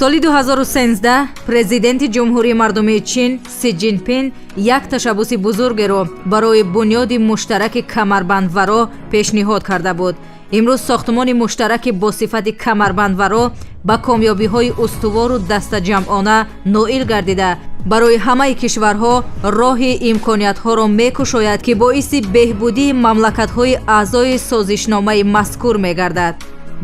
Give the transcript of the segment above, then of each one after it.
соли 2013 президенти ҷумҳурии мардумии чин Си Ҷинпин як ташаббуси бузургеро барои бунёди муштараки камарбандваро пешниҳод карда буд. имрӯз сохтмони муштараки бо сифати камарбандваро ба комёбиҳои устувору дастаҷамъона ноил гардида барои ҳамаи кишварҳо роҳи имкониятҳоро мекушояд, ки боиси беҳбудии мамлакатҳои аъзои созишномаи мазкур мегардад.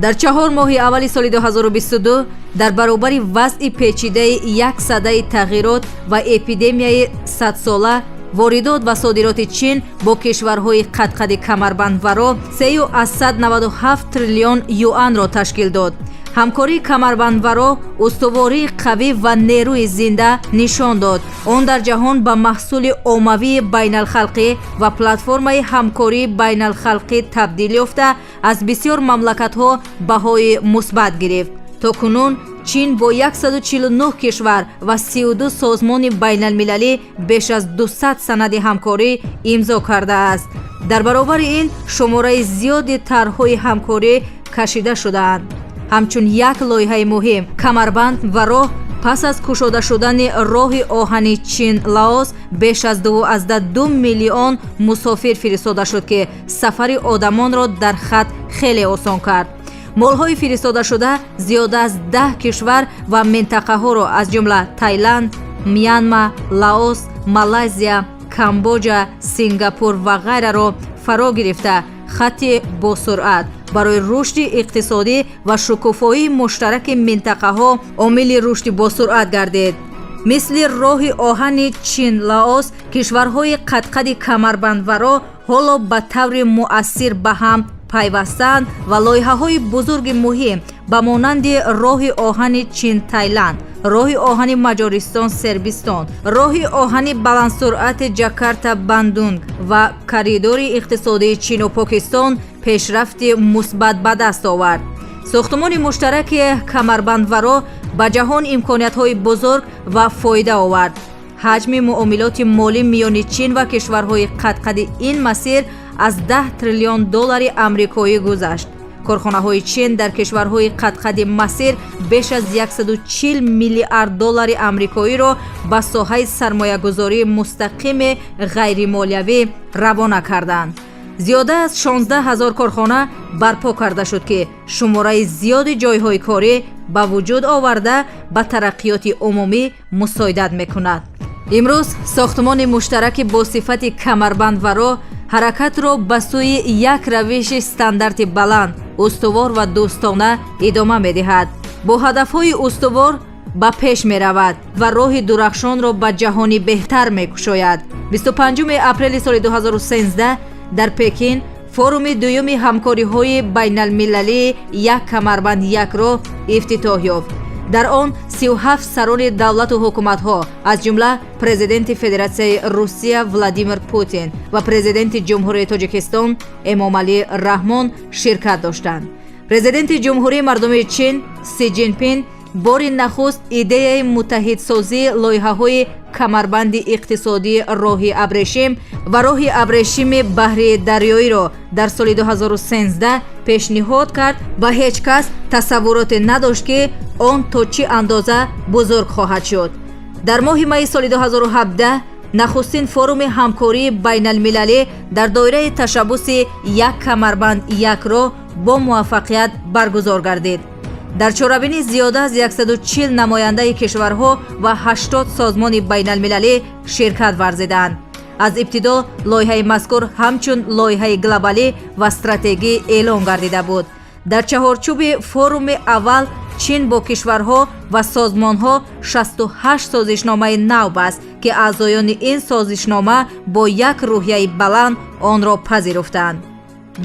дар 4 моҳи аввали соли 2022 дар баробари вазъи печидаи як садаи тағйирот ва эпидемияи 100сола воридот ва содироти чин бо кишварҳои қадқади камарбандваро 397 триллион юанро ташкил дод. ҳамкории камарбандваро устувории қавӣ ва нерӯи зинда нишон дод. он дар ҷаҳон ба маҳсули оммавии байналхалқӣ ва платформаи ҳамкории байналхалқӣ табдил ёфта аз бисёр мамлакатҳо баҳои мусбат гирифт. то кунун чин бо 149 кишвар ва 32 созмони байналмилалӣ беш аз 200 санади ҳамкорӣ имзо кардааст. дар баробари ин шумораи зиёди тарҳҳои ҳамкорӣ кашида шудаанд. ҳамчун як лоиҳаи муҳим камарбанд ва роҳ пас аз кушода шудани роҳи оҳани чин-лаос беш аз 2 миллион мусофир фиристода шуд, ки сафари одамонро дар хат хеле осон кард. молҳои фиристодашуда зиёда аз 10 кишвар ва минтақаҳоро аз ҷумла Таиланд, Мянма, Лаос, Малайзия, Камбоҷа, Сингапур ва ғайраро фаро гирифта хатти босуръат барои рушди иқтисодӣ ва шукуфоии муштараки минтақаҳо омили рушди босуръат гардид. мисли роҳи оҳани чин-лаос кишварҳои қадқади камарбандваро ҳоло ба таври муассир ба ҳам пайвастанд ва лоиҳаҳои бузурги муҳим ба монанди роҳи оҳани чин-Таиланд, роҳи оҳани Маҷористон-Сербистон, роҳи оҳани баландсуръати Ҷакарта-Бандунг ва коридори иқтисодии Чину Покистон пешрафти мусбат ба даст овард. сохтмони муштараки камарбандваро ба ҷаҳон имкониятҳои бузург ва фоида овард. ҳаҷми муомилоти молӣ миёни чин ва кишварҳои қадқади ин масир аз 10 триллион доллари амрикоӣ гузашт. корхонаҳои чин дар кишварҳои қадқади масир беш аз 140 миллиард доллари амрикоиро ба соҳаи сармоягузории мустақими ғайримолиявӣ равона карданд. зиёда аз 16 000 корхона барпо карда шуд, ки шумораи зиёди ҷойҳои корӣ ба вуҷуд оварда ба тараққиёти умумӣ мусоидат мекунад. имрӯз сохтмони муштараки бо сифати камарбандваро ҳаракатро ба сӯи як равиши стандарти баланд, устувор ва дӯстона идома медиҳад. бо ҳадафҳои устувор ба пеш меравад ва роҳи дурахшонро ба ҷаҳони беҳтар мекушояд. 25 апрели соли 2013 дар Пекин форуми дуюми ҳамкориҳои байналмилалии як камарбанд якро ифтитоҳ ёфт. дар он 37 сарони давлату ҳукуматҳо аз ҷумла президенти Федератсияи Русия Владимир Путин ва президенти ҷумҳурии Тоҷикистон Эмомалӣ Раҳмон ширкат доштанд. президенти ҷумҳурии мардумии Чин Си Ҷинпин бори нахуст идеяи муттаҳидсозии лоиҳаҳои камарбанди иқтисодии роҳи абрешим ва роҳи абрешими баҳрии дарёиро дар соли 2013 пешниҳод кард ва ҳеҷ кас тасаввуроте надошт, ки он то чӣ андоза бузург хоҳад шуд. дар моҳи майи соли 2017 нахустин форуми ҳамкории байналмилалӣ дар доираи ташаббуси як камарбанд якро бо муваффақият баргузор гардид. дар чорабини зиёда аз 140 намояндаи кишварҳо ва 80 созмони байналмилалӣ ширкат варзиданд. аз ибтидо лоиҳаи мазкур ҳамчун лоиҳаи глобалӣ ва стратегӣ эълон гардида буд. дар чаҳорчӯби форуми аввал чин бо кишварҳо ва созмонҳо 68 созишномаи нав баст, ки аъзоёни ин созишнома бо як рӯҳияи баланд онро пазируфтанд.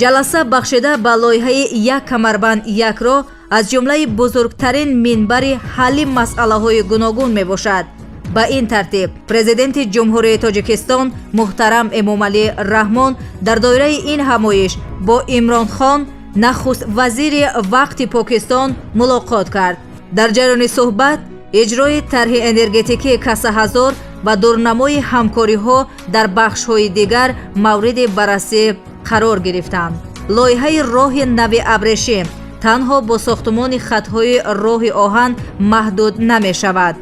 ҷаласа бахшида ба лоиҳаи як камарбанд якро аз ҷумлаи бузургтарин минбари ҳалли масъалаҳои гуногун мебошад. ба ин тартиб президенти ҷумҳурии Тоҷикистон муҳтарам Эмомалӣ Раҳмон дар доираи ин ҳамоиш бо Имронхон нахуст вазири вақти Покистон мулоқот кард. дар ҷараёни суҳбат иҷрои тарҳи энергетикии касаҳазор ва дурнамои ҳамкориҳо дар бахшҳои дигар мавриди баррасӣ қарор гирифтанд. лоиҳаи роҳи нави абрешим танҳо бо сохтумони хатҳои роҳи оҳан маҳдуд намешавад.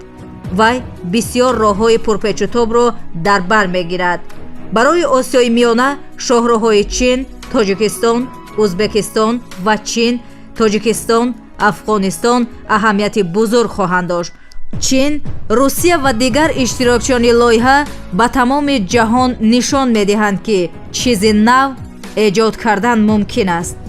вай бисёр роҳҳои пурпечутобро дар бар мегирад. барои осиёи миёна шоҳроҳҳои чин, тоҷикистон, ӯзбекистон ва чин, тоҷикистон, афғонистон аҳамияти бузург хоҳанд дошт. чин, русия ва дигар иштирокчиёни лоиҳа ба тамоми ҷаҳон нишон медиҳанд, ки чизи нав эҷод кардан мумкин аст.